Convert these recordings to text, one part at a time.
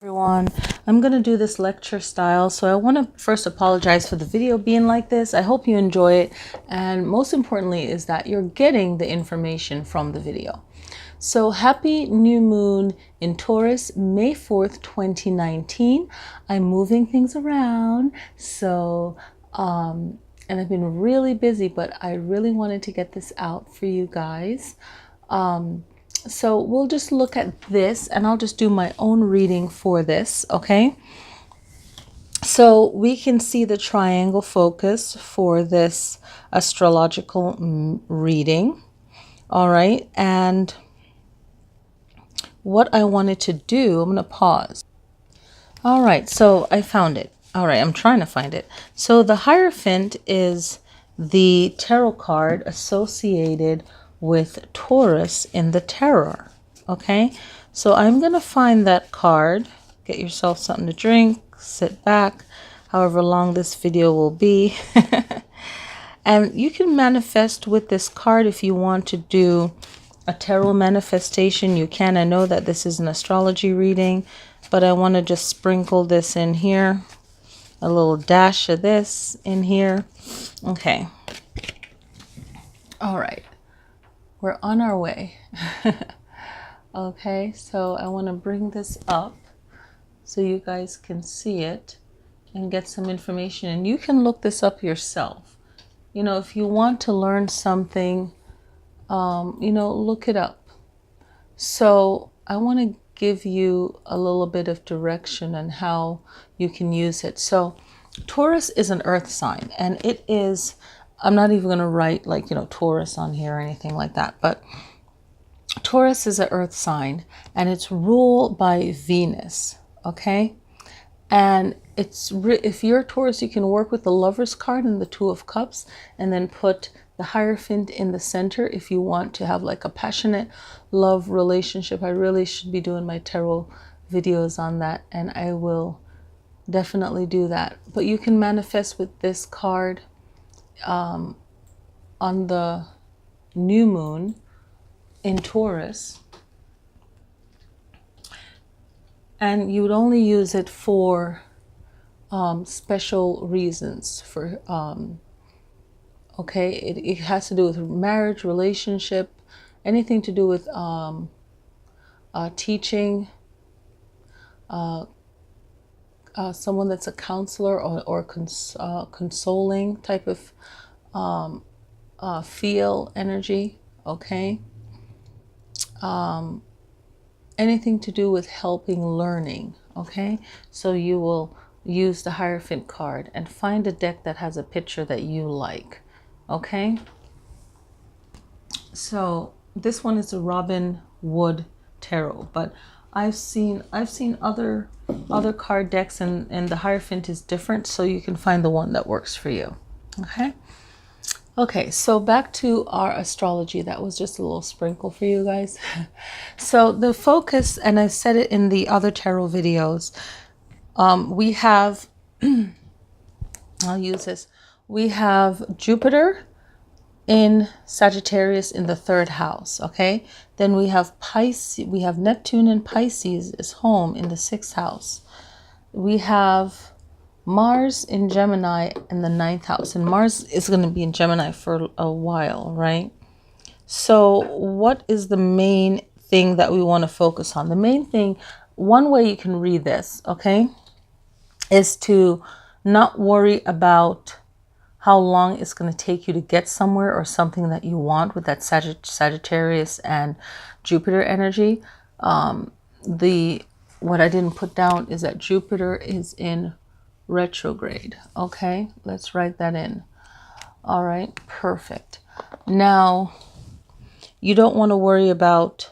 Everyone, I'm going to do this lecture style, so I want to first apologize for the video being like this. I hope you enjoy it, and most importantly is that you're getting the information from the video. So happy new moon in Taurus, May 4th, 2019. I'm moving things around, so and I've been really busy, but I really wanted to get this out for you guys. So we'll just look at this, and I'll just do my own reading for this, okay? So we can see the triangle focus for this astrological reading, all right? And what I wanted to do, I'm going to pause. All right, so I found it. All right, I'm trying to find it. So the Hierophant is the tarot card associated with Taurus in the tarot. Okay, so I'm going to find that card. Get yourself something to drink, sit back, however long this video will be. And you can manifest with this card if you want to do a tarot manifestation. You can. I know that this is an astrology reading, but I want to just sprinkle this in here. A little dash of this in here. Okay. All right. We're on our way. Okay, so I want to bring this up so you guys can see it and get some information. And you can look this up yourself. You know, if you want to learn something, you know, look it up. So I want to give you a little bit of direction on how you can use it. So Taurus is an earth sign, and it is, I'm not even going to write like, you know, Taurus on here or anything like that, but Taurus is an earth sign, and it's ruled by Venus, okay? And it's if you're a Taurus, you can work with the Lover's card and the Two of Cups, and then put the Hierophant in the center if you want to have like a passionate love relationship. I really should be doing my tarot videos on that, and I will definitely do that. But you can manifest with this card on the new moon in Taurus, and you would only use it for special reasons. For okay, it has to do with marriage, relationship, anything to do with teaching, someone that's a counselor or consoling type of feel energy, okay? Anything to do with helping learning, okay? So you will use the Hierophant card and find a deck that has a picture that you like, okay? So this one is a Robin Wood tarot, but I've seen other card decks, and the Hierophant is different, so you can find the one that works for you, okay? Okay, so back to our astrology. That was just a little sprinkle for you guys. So the focus, and I said it in the other tarot videos, we have, I'll use this, we have Jupiter in Sagittarius in the 3rd house, okay? Then we have Pisces, we have Neptune in Pisces is home in the 6th house. We have Mars in Gemini in the 9th house, and Mars is going to be in Gemini for a while, right? So what is the main thing that we want to focus on? The main thing, one way you can read this, okay, is to not worry about how long it's going to take you to get somewhere or something that you want with that Sagittarius and Jupiter energy. What I didn't put down is that Jupiter is in retrograde. Okay, let's write that in. All right, perfect. Now, you don't want to worry about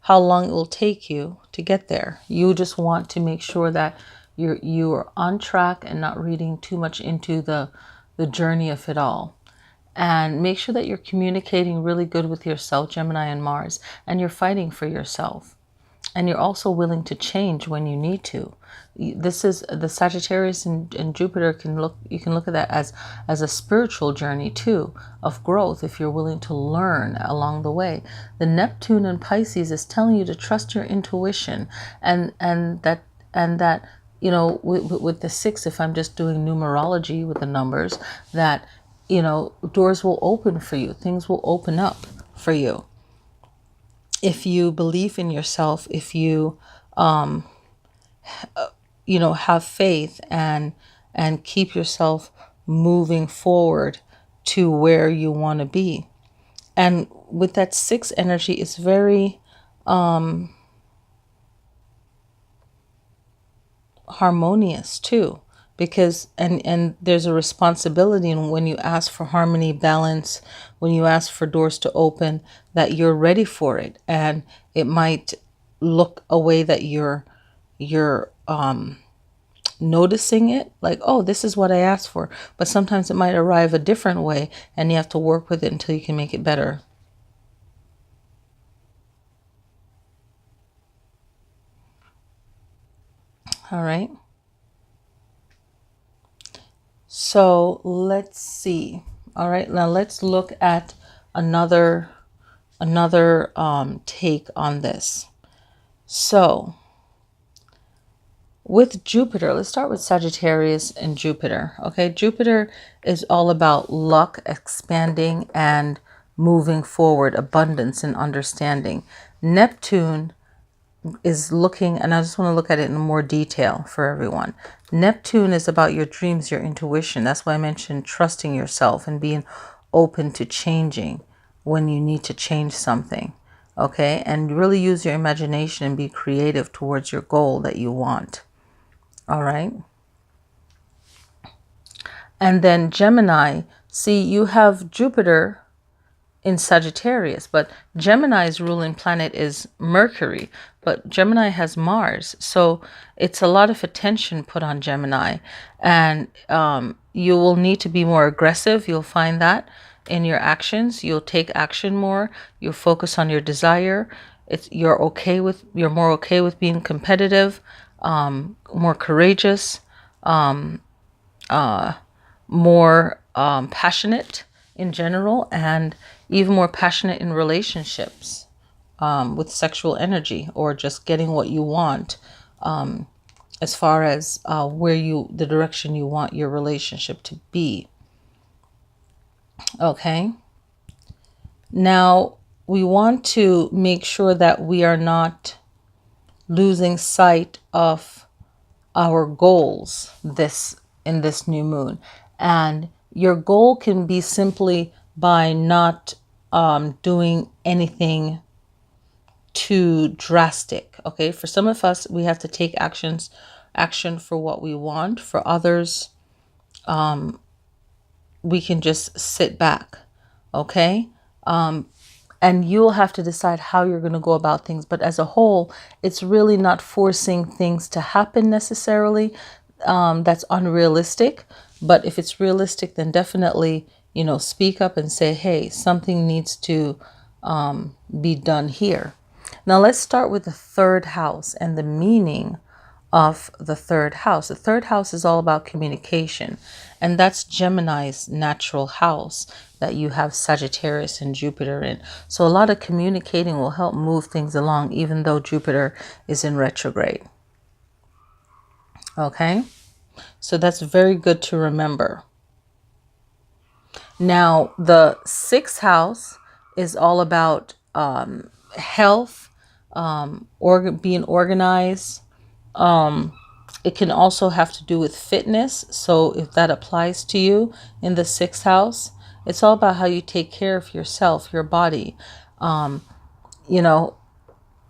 how long it will take you to get there. You just want to make sure that you are on track and not reading too much into the journey of it all. And make sure that you're communicating really good with yourself, Gemini and Mars, and you're fighting for yourself. And you're also willing to change when you need to. This is the Sagittarius and Jupiter you can look at that as a spiritual journey too, of growth, if you're willing to learn along the way. The Neptune and Pisces is telling you to trust your intuition, and that and that, you know, with the 6, if I'm just doing numerology with the numbers, that, you know, doors will open for you, things will open up for you. If you believe in yourself, if you, you know, have faith and keep yourself moving forward to where you want to be. And with that 6 energy, it's very harmonious too, because and there's a responsibility, and when you ask for harmony, balance, when you ask for doors to open, that you're ready for it. And it might look a way that you're noticing it, like, oh, this is what I asked for, but sometimes it might arrive a different way, and you have to work with it until you can make it better. All right. So let's see. All right, now let's look at another take on this. So with Jupiter, let's start with Sagittarius and Jupiter. Okay, Jupiter is all about luck, expanding and moving forward, abundance and understanding. Neptune is looking, and I just want to look at it in more detail for everyone. Neptune is about your dreams, your intuition. That's why I mentioned trusting yourself and being open to changing when you need to change something. Okay, and really use your imagination and be creative towards your goal that you want. All right. And then Gemini, see, you have Jupiter in Sagittarius, but Gemini's ruling planet is Mercury, but Gemini has Mars. So it's a lot of attention put on Gemini, and you will need to be more aggressive. You'll find that in your actions. You'll take action more. You'll focus on your desire. You're more okay with being competitive, more courageous, more passionate in general, and even more passionate in relationships, with sexual energy, or just getting what you want, as far as the direction you want your relationship to be. Okay. Now we want to make sure that we are not losing sight of our goals in this new moon. And your goal can be simply by not doing anything too drastic. Okay, for some of us, we have to take action for what we want. For others, we can just sit back. Okay, and you'll have to decide how you're going to go about things. But as a whole, it's really not forcing things to happen necessarily. That's unrealistic. But if it's realistic, then definitely, you know, speak up and say, hey, something needs to be done here. Now let's start with the 3rd house and the meaning of the 3rd house. The 3rd house is all about communication, and that's Gemini's natural house that you have Sagittarius and Jupiter in. So a lot of communicating will help move things along, even though Jupiter is in retrograde. Okay, so that's very good to remember. Now the 6th house is all about health, being organized. It can also have to do with fitness. So if that applies to you in the 6th house, it's all about how you take care of yourself, your body, you know,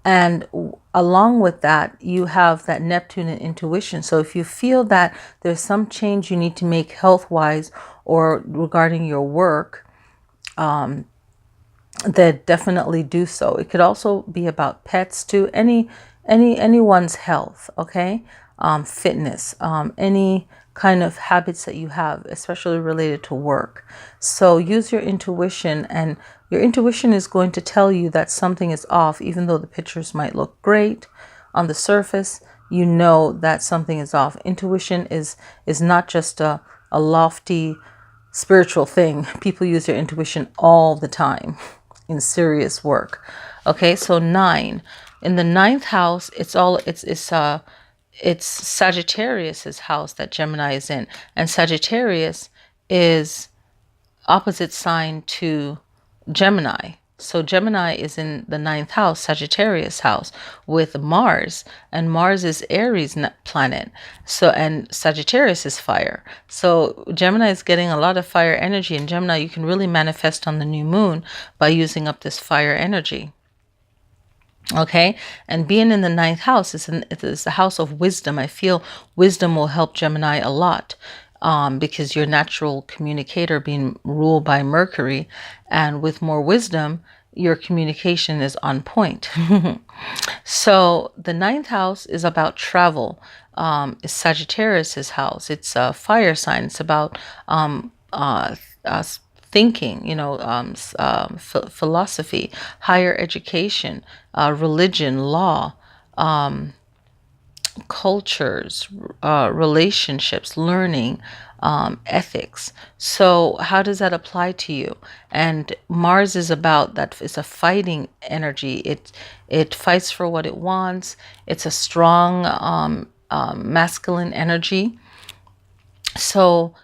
and along with that, you have that Neptune and intuition. So if you feel that there's some change you need to make health-wise or regarding your work, then definitely do so. It could also be about pets too, anyone's health, okay? Fitness, any kind of habits that you have, especially related to work. So use your intuition, and your intuition is going to tell you that something is off. Even though the pictures might look great on the surface, you know that something is off. Intuition is not just a lofty spiritual thing. People use their intuition all the time in serious work. Okay, so 9. In the 9th house, it's Sagittarius's house that Gemini is in, and Sagittarius is opposite sign to Gemini. So Gemini is in the 9th house, Sagittarius house, with Mars, and Mars is Aries planet. So, and Sagittarius is fire. So Gemini is getting a lot of fire energy, and Gemini you can really manifest on the new moon by using up this fire energy. Okay, and being in the 9th house it is the house of wisdom. I feel wisdom will help Gemini a lot, because your natural communicator being ruled by Mercury, and with more wisdom, your communication is on point. So the 9th house is about travel. It's Sagittarius's house. It's a fire sign. It's about thinking, philosophy, higher education, religion, law, cultures, relationships, learning, ethics. So how does that apply to you? And Mars is about that. It's a fighting energy. It fights for what it wants. It's a strong masculine energy. So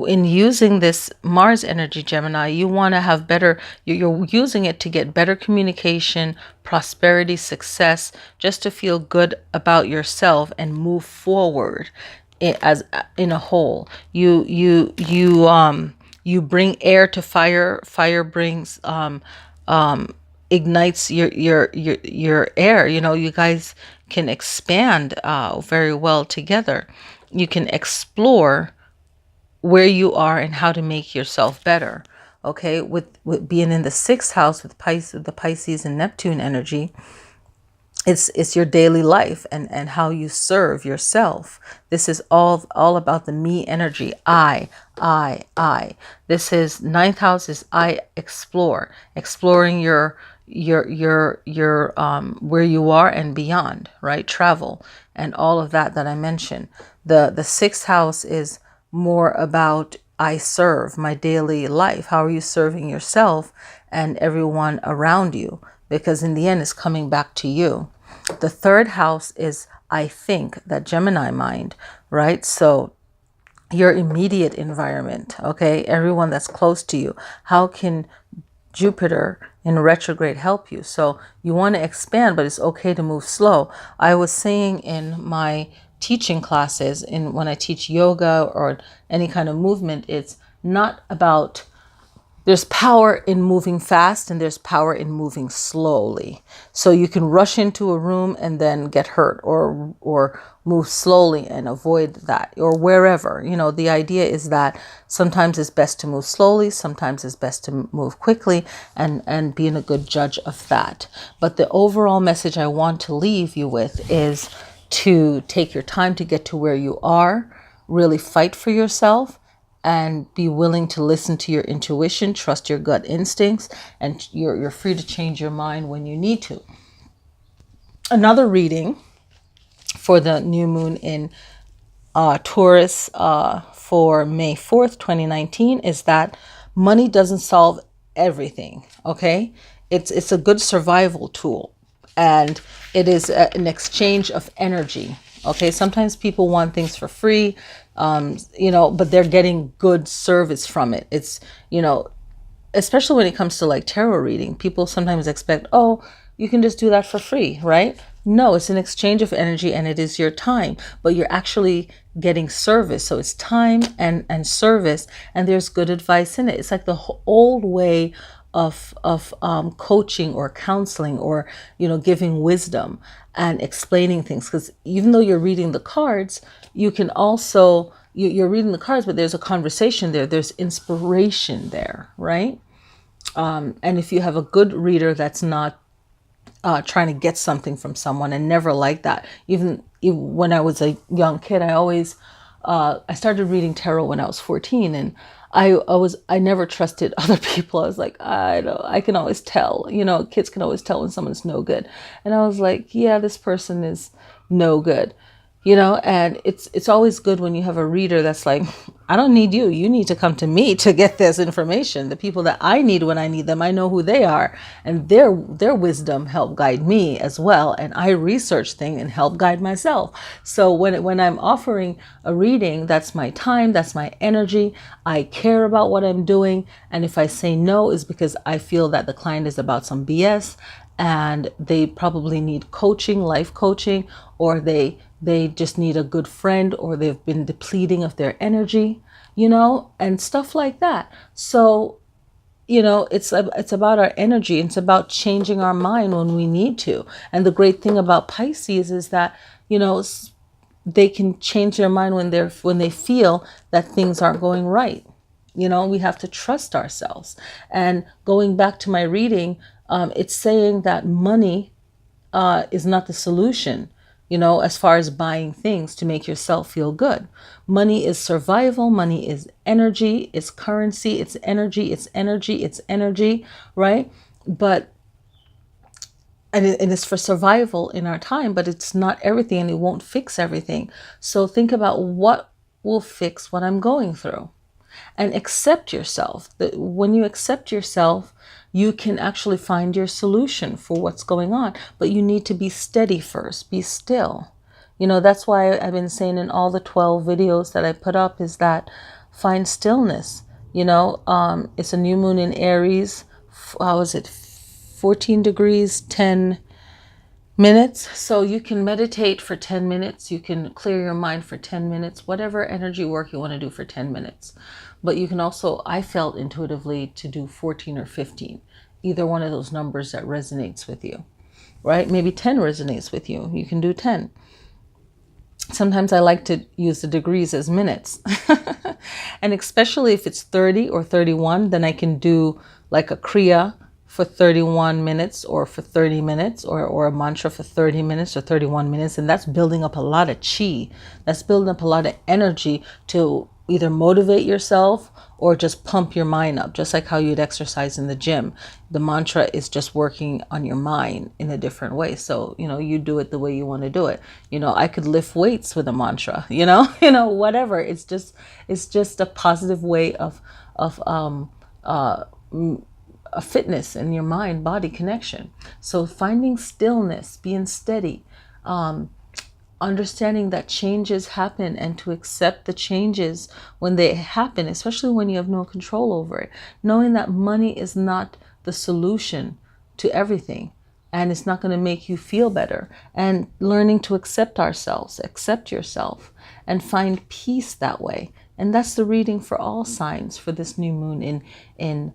in using this Mars energy, Gemini, you want to have better, you're using it to get better communication, prosperity, success, just to feel good about yourself and move forward as in a whole. You bring air to fire. Fire brings ignites your air. You guys can expand very well together. You can explore where you are and how to make yourself better. Okay, with being in the 6th house with the Pisces and Neptune energy, it's your daily life and how you serve yourself. This is all about the me energy. I. This is 9th house is I exploring your where you are and beyond, right? Travel and all of that I mentioned. The 6th house is more about I serve, my daily life. How are you serving yourself and everyone around you? Because in the end, it's coming back to you. The 3rd house is I think, that Gemini mind, right? So your immediate environment, okay? Everyone that's close to you. How can Jupiter in retrograde help you? So you want to expand, but it's okay to move slow. I was saying in my teaching classes, when I teach yoga or any kind of movement, it's not about, there's power in moving fast and there's power in moving slowly. So you can rush into a room and then get hurt, or move slowly and avoid that, or wherever. The idea is that sometimes it's best to move slowly, sometimes it's best to move quickly, and being a good judge of that. But the overall message I want to leave you with is to take your time to get to where you are, really fight for yourself, and be willing to listen to your intuition, trust your gut instincts, and you're free to change your mind when you need to. Another reading for the new moon in Taurus for May 4th, 2019 is that money doesn't solve everything, okay? It's a good survival tool. And it is an exchange of energy. Okay, sometimes people want things for free, but they're getting good service from it. It's, especially when it comes to like tarot reading, people sometimes expect, oh, you can just do that for free, right? No, it's an exchange of energy and it is your time, but you're actually getting service. So it's time and service, and there's good advice in it. It's like the old way of coaching or counseling, or giving wisdom and explaining things. Because even though you're reading the cards, you can also you're reading the cards, but there's a conversation there. There's inspiration there, right? And if you have a good reader that's not trying to get something from someone, and never like that. Even when I was a young kid, I started reading tarot when I was 14, and I never trusted other people. I was like, I can always tell, kids can always tell when someone's no good. And I was like, yeah, this person is no good. And it's always good when you have a reader that's like, I don't need you. You need to come to me to get this information. The people that I need when I need them, I know who they are, and their wisdom help guide me as well. And I research things and help guide myself. So when I'm offering a reading, that's my time, that's my energy. I care about what I'm doing. And if I say no, is because I feel that the client is about some BS and they probably need coaching, life coaching, or they just need a good friend, or they've been depleting of their energy, and stuff like that. So, it's about our energy. It's about changing our mind when we need to. And the great thing about Pisces is that, they can change their mind when they feel that things aren't going right. We have to trust ourselves. And going back to my reading, it's saying that money is not the solution, as far as buying things to make yourself feel good. Money is survival. Money is energy. It's currency. It's energy. It's energy. It's energy, right? But and it's for survival in our time, but it's not everything, and it won't fix everything. So think about what will fix what I'm going through. And accept yourself. When you accept yourself, you can actually find your solution for what's going on. But you need to be steady first. Be still. That's why I've been saying in all the 12 videos that I put up is that find stillness. It's a new moon in Aries. How is it? 14 degrees, 10 minutes. So you can meditate for 10 minutes. You can clear your mind for 10 minutes, whatever energy work you want to do for 10 minutes. But you can also, I felt intuitively to do 14 or 15, either one of those numbers that resonates with you, right? Maybe 10 resonates with you. You can do 10. Sometimes I like to use the degrees as minutes. And especially if it's 30 or 31, then I can do like a Kriya for 31 minutes or for 30 minutes or a mantra for 30 minutes or 31 minutes. And that's building up a lot of chi. That's building up a lot of energy to either motivate yourself or just pump your mind up, just like how you'd exercise in the gym. The mantra is just working on your mind in a different way. So, you do it the way you want to do it. I could lift weights with a mantra, whatever. It's just a positive way of a fitness in your mind body connection. So finding stillness, being steady, understanding that changes happen and to accept the changes when they happen, especially when you have no control over it. Knowing that money is not the solution to everything and it's not going to make you feel better. And learning to accept ourselves, accept yourself, and find peace that way. And that's the reading for all signs for this new moon in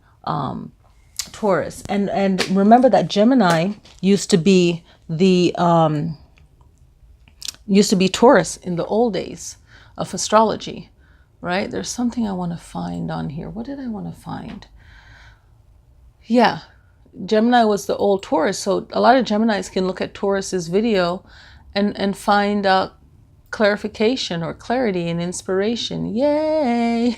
Taurus. And remember that Gemini used to be Taurus in the old days of astrology, right? There's something I want to find on here. What did I want to find? Yeah, Gemini was the old Taurus. So a lot of Geminis can look at Taurus's video and find clarification or clarity and inspiration. Yay!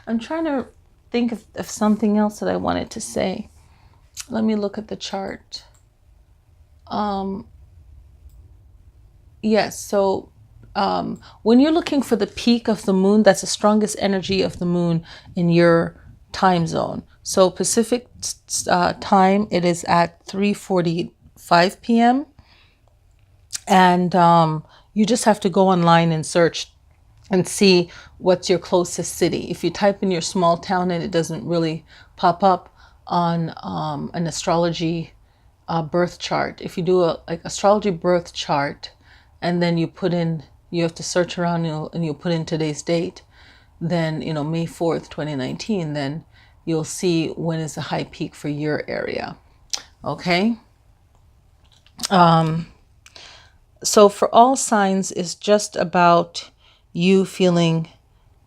I'm trying to think of something else that I wanted to say. Let me look at the chart. Yes, so when you're looking for the peak of the moon, that's the strongest energy of the moon in your time zone. So Pacific time, it is at 3:45 p.m. And you just have to go online and search and see what's your closest city. If you type in your small town and it doesn't really pop up on an astrology birth chart, if you do a astrology birth chart and then you have to search around and you put in today's date, then May 4th, 2019, then you'll see when is the high peak for your area. Okay. So for all signs, it's just about you feeling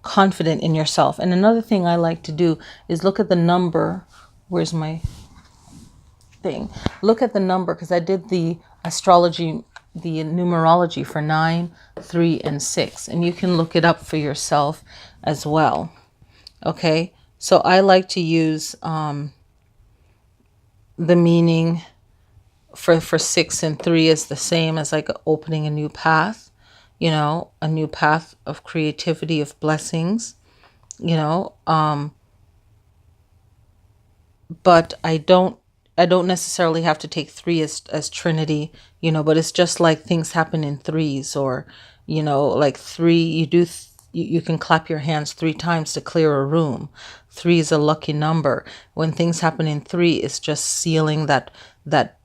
confident in yourself. And another thing I like to do is look at the number. Where's my thing? Look at the number, because I did the astrology, the numerology for 9, 3, and 6. And you can look it up for yourself as well. Okay. So I like to use the meaning for 6 and 3 is the same as like opening a new path. you know, a new path of creativity, of blessings, you know. But I don't necessarily have to take 3 as Trinity, you know, but it's just like things happen in threes, or, you know, like 3, you can clap your hands 3 times to clear a room. 3 is a lucky number. When things happen in 3, it's just sealing that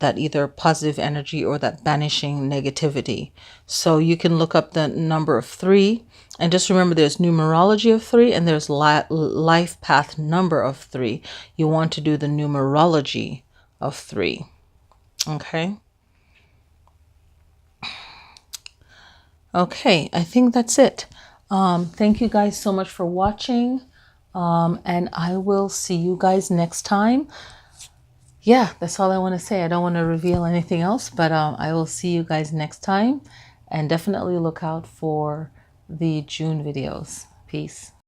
either positive energy or that banishing negativity. So you can look up the number of 3, and just remember there's numerology of 3 and there's life path number of 3. You want to do the numerology of 3. Okay. Okay, I think that's it. Thank you guys so much for watching. And I will see you guys next time. Yeah, that's all I want to say. I don't want to reveal anything else, but I will see you guys next time. And definitely look out for the June videos. Peace.